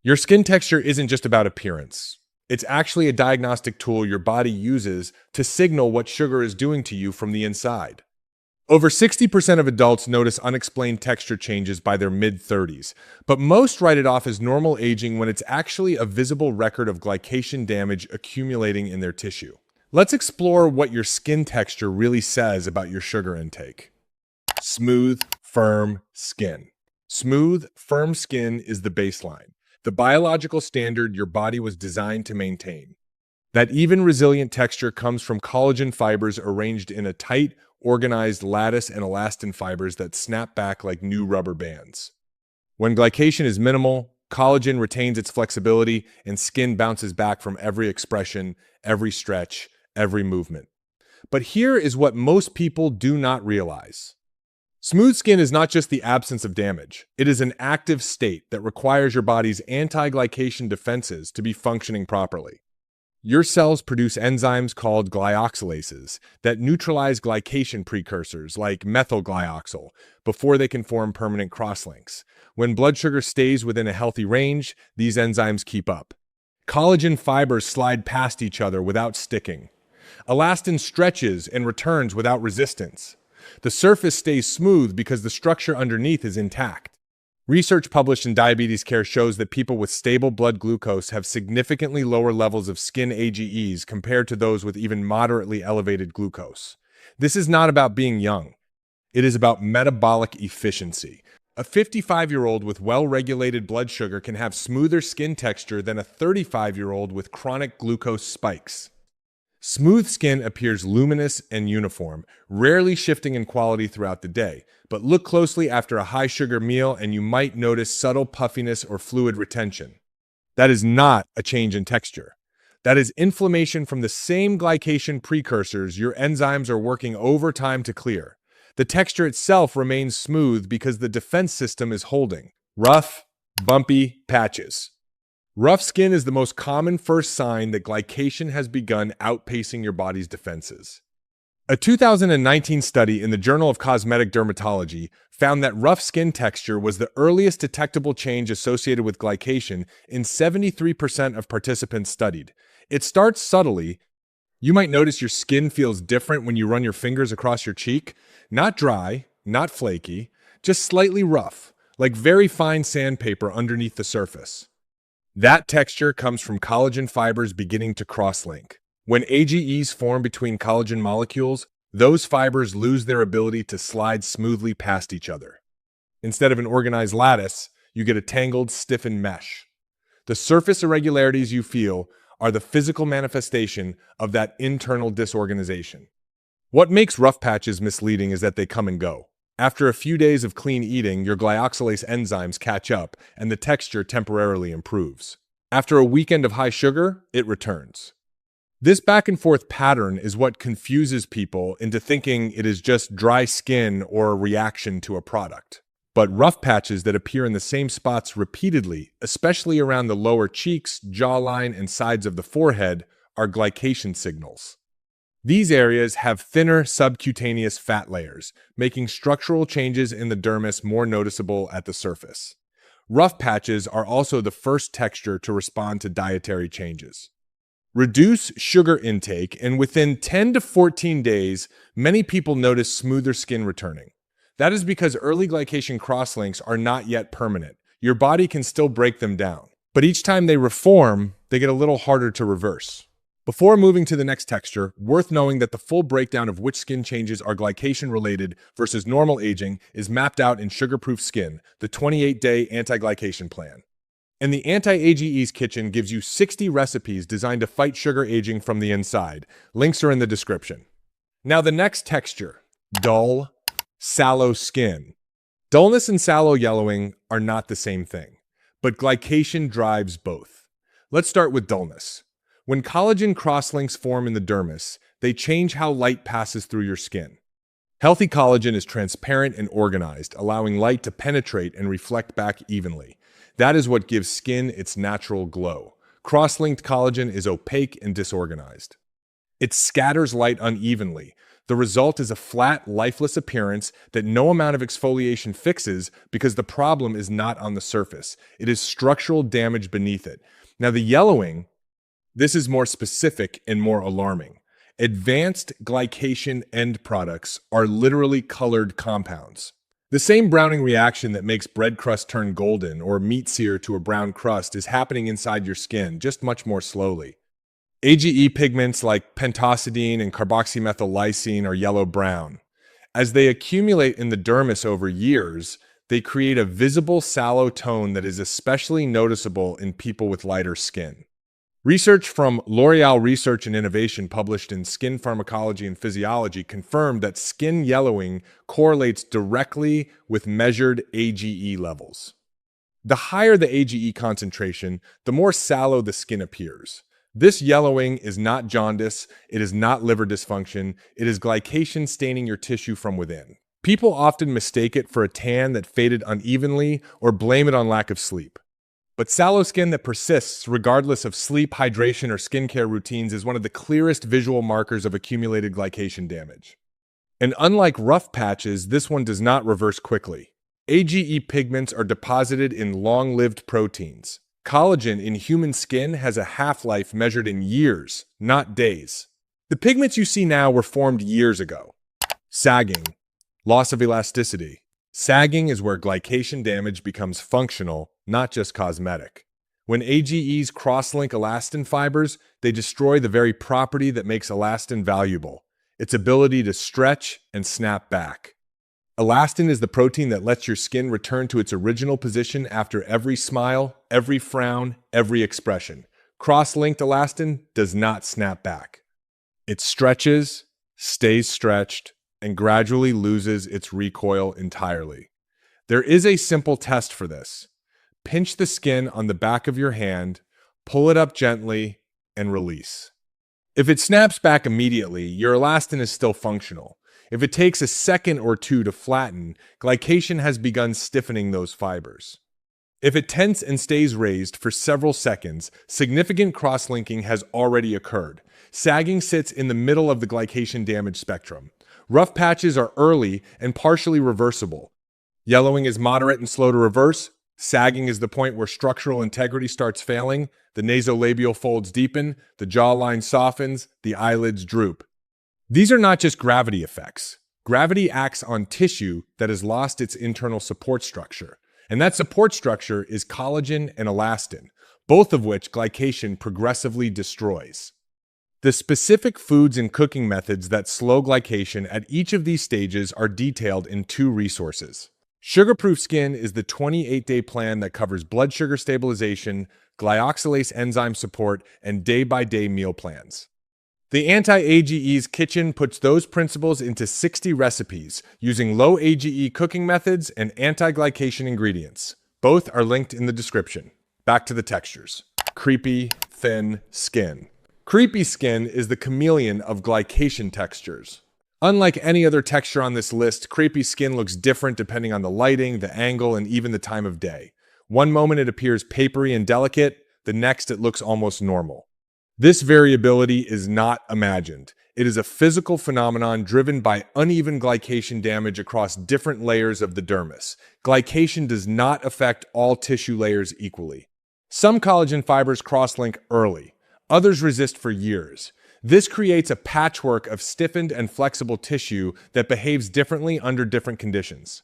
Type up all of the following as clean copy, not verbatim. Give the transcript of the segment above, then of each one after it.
Your skin texture isn't just about appearance. It's actually a diagnostic tool your body uses to signal what sugar is doing to you from the inside. Over 60% of adults notice unexplained texture changes by their mid-30s, but most write it off as normal aging when it's actually a visible record of glycation damage accumulating in their tissue. Let's explore what your skin texture really says about your sugar intake. Smooth, firm skin. Smooth, firm skin is the baseline, the biological standard your body was designed to maintain. That even, resilient texture comes from collagen fibers arranged in a tight, organized lattice and elastin fibers that snap back like new rubber bands. When glycation is minimal, collagen retains its flexibility and skin bounces back from every expression, every stretch, every movement. But here is what most people do not realize. Smooth skin is not just the absence of damage. It is an active state that requires your body's anti-glycation defenses to be functioning properly. Your cells produce enzymes called glyoxalases that neutralize glycation precursors like methylglyoxal before they can form permanent crosslinks. When blood sugar stays within a healthy range, these enzymes keep up. Collagen fibers slide past each other without sticking. Elastin stretches and returns without resistance. The surface stays smooth because the structure underneath is intact. Research published in Diabetes Care shows that people with stable blood glucose have significantly lower levels of skin AGEs compared to those with even moderately elevated glucose. This is not about being young. It is about metabolic efficiency. A 55-year-old with well-regulated blood sugar can have smoother skin texture than a 35-year-old with chronic glucose spikes. Smooth skin appears luminous and uniform, rarely shifting in quality throughout the day. But look closely after a high-sugar meal and you might notice subtle puffiness or fluid retention. That is not a change in texture. That is inflammation from the same glycation precursors your enzymes are working overtime to clear. The texture itself remains smooth because the defense system is holding. Rough, bumpy patches. Rough skin is the most common first sign that glycation has begun outpacing your body's defenses. A 2019 study in the Journal of Cosmetic Dermatology found that rough skin texture was the earliest detectable change associated with glycation in 73% of participants studied. It starts subtly. You might notice your skin feels different when you run your fingers across your cheek. Not dry, not flaky, just slightly rough, like very fine sandpaper underneath the surface. That texture comes from collagen fibers beginning to cross-link. When AGEs form between collagen molecules, those fibers lose their ability to slide smoothly past each other. Instead of an organized lattice, you get a tangled, stiffened mesh. The surface irregularities you feel are the physical manifestation of that internal disorganization. What makes rough patches misleading is that they come and go. After a few days of clean eating, your glyoxalase enzymes catch up and the texture temporarily improves. After a weekend of high sugar, it returns. This back and forth pattern is what confuses people into thinking it is just dry skin or a reaction to a product. But rough patches that appear in the same spots repeatedly, especially around the lower cheeks, jawline, and sides of the forehead, are glycation signals. These areas have thinner subcutaneous fat layers, making structural changes in the dermis more noticeable at the surface. Rough patches are also the first texture to respond to dietary changes. Reduce sugar intake, and within 10 to 14 days, many people notice smoother skin returning. That is because early glycation crosslinks are not yet permanent. Your body can still break them down. But each time they reform, they get a little harder to reverse. Before moving to the next texture, worth knowing that the full breakdown of which skin changes are glycation-related versus normal aging is mapped out in Sugar-Proof Skin, the 28-day anti-glycation plan. And the Anti-AGEs Kitchen gives you 60 recipes designed to fight sugar aging from the inside. Links are in the description. Now the next texture, dull, sallow skin. Dullness and sallow yellowing are not the same thing, but glycation drives both. Let's start with dullness. When collagen crosslinks form in the dermis, they change how light passes through your skin. Healthy collagen is transparent and organized, allowing light to penetrate and reflect back evenly. That is what gives skin its natural glow. Cross-linked collagen is opaque and disorganized. It scatters light unevenly, The result is a flat, lifeless appearance that no amount of exfoliation fixes because the problem is not on the surface. It is structural damage beneath it. Now, the yellowing, this is more specific and more alarming. Advanced glycation end products are literally colored compounds. The same browning reaction that makes bread crust turn golden or meat sear to a brown crust is happening inside your skin, just much more slowly. AGE pigments like pentosiodine and carboxymethyl lysine are yellow-brown. As they accumulate in the dermis over years, they create a visible sallow tone that is especially noticeable in people with lighter skin. Research from L'Oreal Research and Innovation published in Skin Pharmacology and Physiology confirmed that skin yellowing correlates directly with measured AGE levels. The higher the AGE concentration, the more sallow the skin appears. This yellowing is not jaundice, it is not liver dysfunction, it is glycation staining your tissue from within. People often mistake it for a tan that faded unevenly or blame it on lack of sleep. But sallow skin that persists regardless of sleep, hydration, or skincare routines is one of the clearest visual markers of accumulated glycation damage. And unlike rough patches, this one does not reverse quickly. AGE pigments are deposited in long-lived proteins. Collagen in human skin has a half-life measured in years, not days. The pigments you see now were formed years ago. Sagging, loss of elasticity. Sagging is where glycation damage becomes functional, not just cosmetic. When AGEs cross-link elastin fibers, they destroy the very property that makes elastin valuable, its ability to stretch and snap back. Elastin is the protein that lets your skin return to its original position after every smile, every frown, every expression. Cross-linked elastin does not snap back. It stretches, stays stretched, and gradually loses its recoil entirely. There is a simple test for this. Pinch the skin on the back of your hand, pull it up gently, and release. If it snaps back immediately, your elastin is still functional. If it takes a second or two to flatten, glycation has begun stiffening those fibers. If it tenses and stays raised for several seconds, significant cross-linking has already occurred. Sagging sits in the middle of the glycation damage spectrum. Rough patches are early and partially reversible. Yellowing is moderate and slow to reverse. Sagging is the point where structural integrity starts failing, the nasolabial folds deepen, the jawline softens, the eyelids droop. These are not just gravity effects. Gravity acts on tissue that has lost its internal support structure. And that support structure is collagen and elastin, both of which glycation progressively destroys. The specific foods and cooking methods that slow glycation at each of these stages are detailed in 2 resources. Sugar-Proof Skin is the 28-day plan that covers blood sugar stabilization, glyoxalase enzyme support, and day-by-day meal plans. The Anti-AGE's Kitchen puts those principles into 60 recipes using low AGE cooking methods and anti-glycation ingredients. Both are linked in the description. Back to the textures. Crepey, thin skin. Crepey skin is the chameleon of glycation textures. Unlike any other texture on this list, crepey skin looks different depending on the lighting, the angle, and even the time of day. One moment it appears papery and delicate, the next it looks almost normal. This variability is not imagined. It is a physical phenomenon driven by uneven glycation damage across different layers of the dermis. Glycation does not affect all tissue layers equally. Some collagen fibers cross-link early. Others resist for years. This creates a patchwork of stiffened and flexible tissue that behaves differently under different conditions.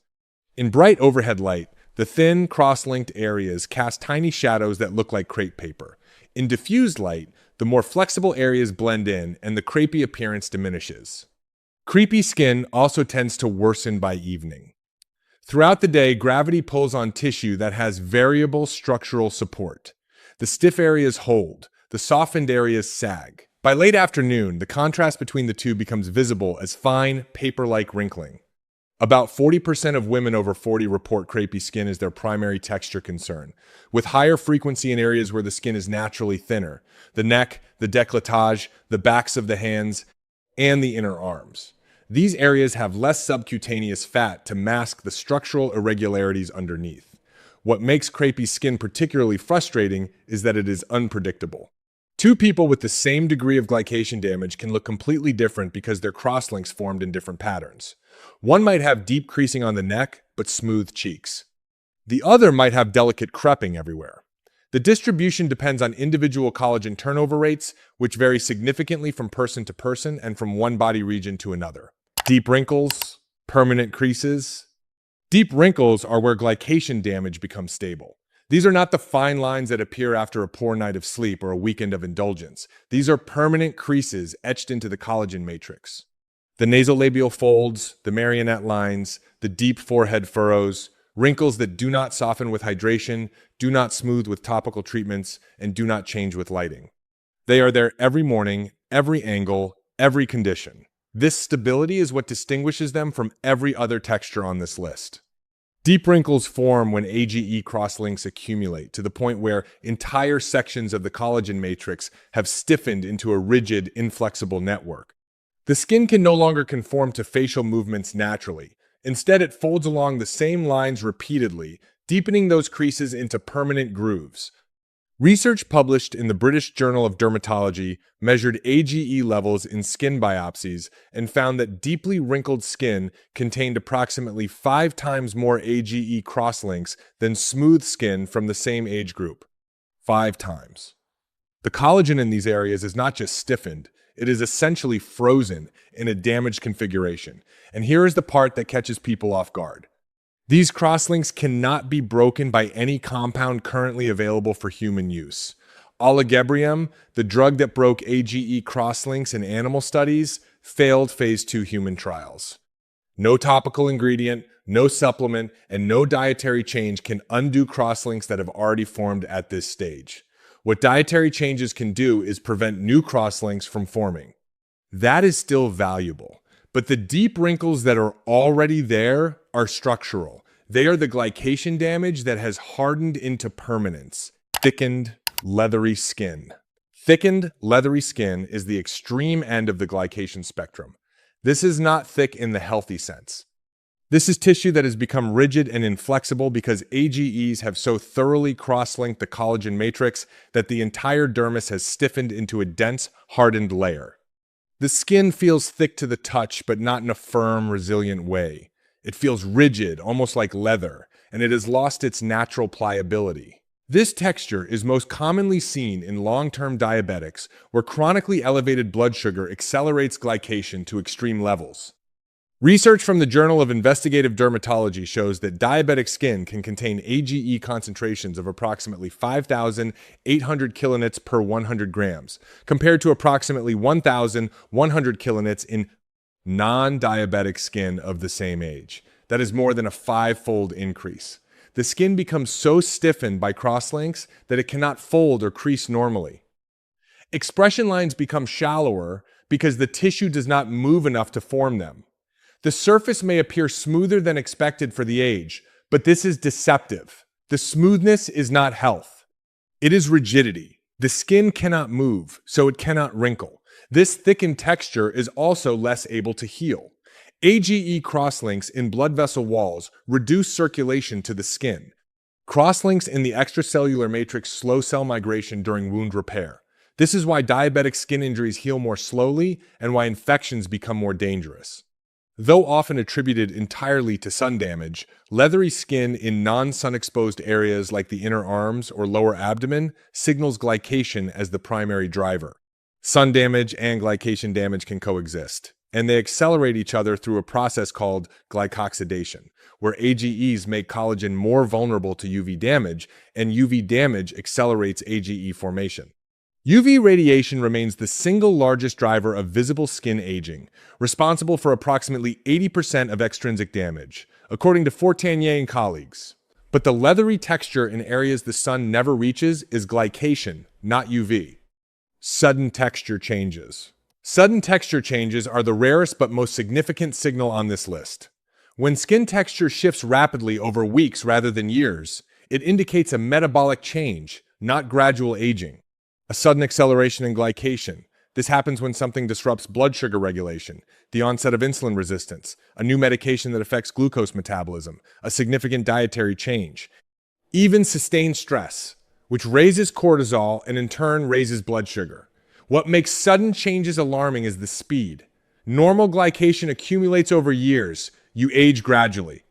In bright overhead light, the thin, cross-linked areas cast tiny shadows that look like crepe paper. In diffused light, the more flexible areas blend in and the crepey appearance diminishes. Crepey skin also tends to worsen by evening. Throughout the day, gravity pulls on tissue that has variable structural support. The stiff areas hold, the softened areas sag. By late afternoon, the contrast between the two becomes visible as fine, paper-like wrinkling. About 40% of women over 40 report crepey skin as their primary texture concern, with higher frequency in areas where the skin is naturally thinner: the neck, the décolletage, the backs of the hands, and the inner arms. These areas have less subcutaneous fat to mask the structural irregularities underneath. What makes crepey skin particularly frustrating is that it is unpredictable. Two people with the same degree of glycation damage can look completely different because their crosslinks formed in different patterns. One might have deep creasing on the neck, but smooth cheeks. The other might have delicate creping everywhere. The distribution depends on individual collagen turnover rates, which vary significantly from person to person and from one body region to another. Deep wrinkles, permanent creases. Deep wrinkles are where glycation damage becomes stable. These are not the fine lines that appear after a poor night of sleep or a weekend of indulgence. These are permanent creases etched into the collagen matrix. The nasolabial folds, the marionette lines, the deep forehead furrows, wrinkles that do not soften with hydration, do not smooth with topical treatments, and do not change with lighting. They are there every morning, every angle, every condition. This stability is what distinguishes them from every other texture on this list. Deep wrinkles form when AGE crosslinks accumulate to the point where entire sections of the collagen matrix have stiffened into a rigid, inflexible network. The skin can no longer conform to facial movements naturally. Instead, it folds along the same lines repeatedly, deepening those creases into permanent grooves. Research published in the British Journal of Dermatology measured AGE levels in skin biopsies and found that deeply wrinkled skin contained approximately 5 times more AGE crosslinks than smooth skin from the same age group. 5 times. The collagen in these areas is not just stiffened, it is essentially frozen in a damaged configuration. And here is the part that catches people off guard. These crosslinks cannot be broken by any compound currently available for human use. Oligobrium, the drug that broke AGE crosslinks in animal studies, failed phase 2 human trials. No topical ingredient, no supplement, and no dietary change can undo crosslinks that have already formed at this stage. What dietary changes can do is prevent new crosslinks from forming. That is still valuable. But the deep wrinkles that are already there are structural. They are the glycation damage that has hardened into permanence. Thickened, leathery skin. Thickened, leathery skin is the extreme end of the glycation spectrum. This is not thick in the healthy sense. This is tissue that has become rigid and inflexible because AGEs have so thoroughly cross-linked the collagen matrix that the entire dermis has stiffened into a dense, hardened layer. The skin feels thick to the touch, but not in a firm, resilient way. It feels rigid, almost like leather, and it has lost its natural pliability. This texture is most commonly seen in long-term diabetics, where chronically elevated blood sugar accelerates glycation to extreme levels. Research from the Journal of Investigative Dermatology shows that diabetic skin can contain AGE concentrations of approximately 5,800 kilounits per 100 grams, compared to approximately 1,100 kilounits in non-diabetic skin of the same age. That is more than a 5-fold increase. The skin becomes so stiffened by crosslinks that it cannot fold or crease normally. Expression lines become shallower because the tissue does not move enough to form them. The surface may appear smoother than expected for the age, but this is deceptive. The smoothness is not health. It is rigidity. The skin cannot move, so it cannot wrinkle. This thickened texture is also less able to heal. AGE crosslinks in blood vessel walls reduce circulation to the skin. Crosslinks in the extracellular matrix slow cell migration during wound repair. This is why diabetic skin injuries heal more slowly and why infections become more dangerous. Though often attributed entirely to sun damage, leathery skin in non-sun-exposed areas like the inner arms or lower abdomen signals glycation as the primary driver. Sun damage and glycation damage can coexist, and they accelerate each other through a process called glycoxidation, where AGEs make collagen more vulnerable to UV damage, and UV damage accelerates AGE formation. UV radiation remains the single largest driver of visible skin aging, responsible for approximately 80% of extrinsic damage, according to Fortanier and colleagues. But the leathery texture in areas the sun never reaches is glycation, not UV. Sudden texture changes. Sudden texture changes are the rarest but most significant signal on this list. When skin texture shifts rapidly over weeks rather than years, it indicates a metabolic change, not gradual aging. A sudden acceleration in glycation. This happens when something disrupts blood sugar regulation, the onset of insulin resistance, a new medication that affects glucose metabolism, a significant dietary change. Even sustained stress. which raises cortisol and in turn raises blood sugar. What makes sudden changes alarming is the speed. Normal glycation accumulates over years. You age gradually.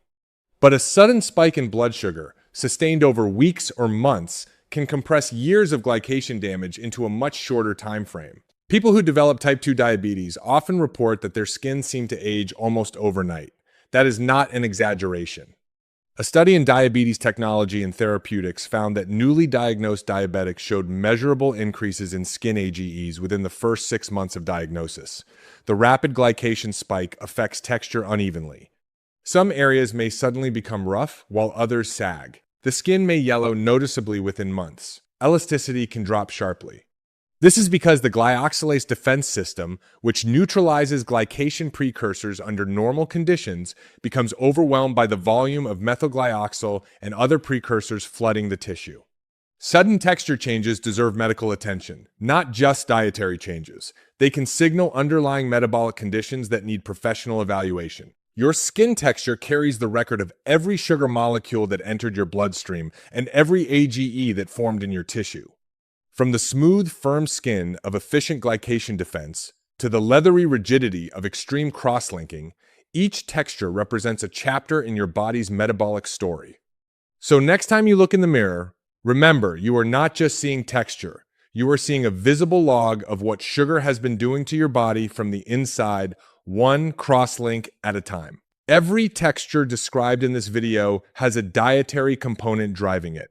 But a sudden spike in blood sugar, sustained over weeks or months, can compress years of glycation damage into a much shorter time frame. People who develop type 2 diabetes often report that their skin seems to age almost overnight. That is not an exaggeration. A study in diabetes technology and therapeutics found that newly diagnosed diabetics showed measurable increases in skin AGEs within the first 6 months of diagnosis. The rapid glycation spike affects texture unevenly. Some areas may suddenly become rough, while others sag. The skin may yellow noticeably within months. Elasticity can drop sharply. This is because the glyoxalase defense system, which neutralizes glycation precursors under normal conditions, becomes overwhelmed by the volume of methylglyoxal and other precursors flooding the tissue. Sudden texture changes deserve medical attention, not just dietary changes. They can signal underlying metabolic conditions that need professional evaluation. Your skin texture carries the record of every sugar molecule that entered your bloodstream and every AGE that formed in your tissue. From the smooth, firm skin of efficient glycation defense to the leathery rigidity of extreme cross-linking, each texture represents a chapter in your body's metabolic story. So next time you look in the mirror, remember, you are not just seeing texture. You are seeing a visible log of what sugar has been doing to your body from the inside, one cross-link at a time. Every texture described in this video has a dietary component driving it.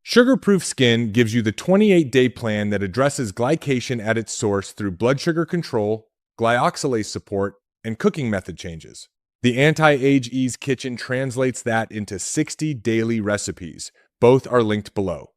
Sugar-proof Skin gives you the 28-day plan that addresses glycation at its source through blood sugar control, glyoxalase support, and cooking method changes. The Anti-Age Ease Kitchen translates that into 60 daily recipes. Both are linked below.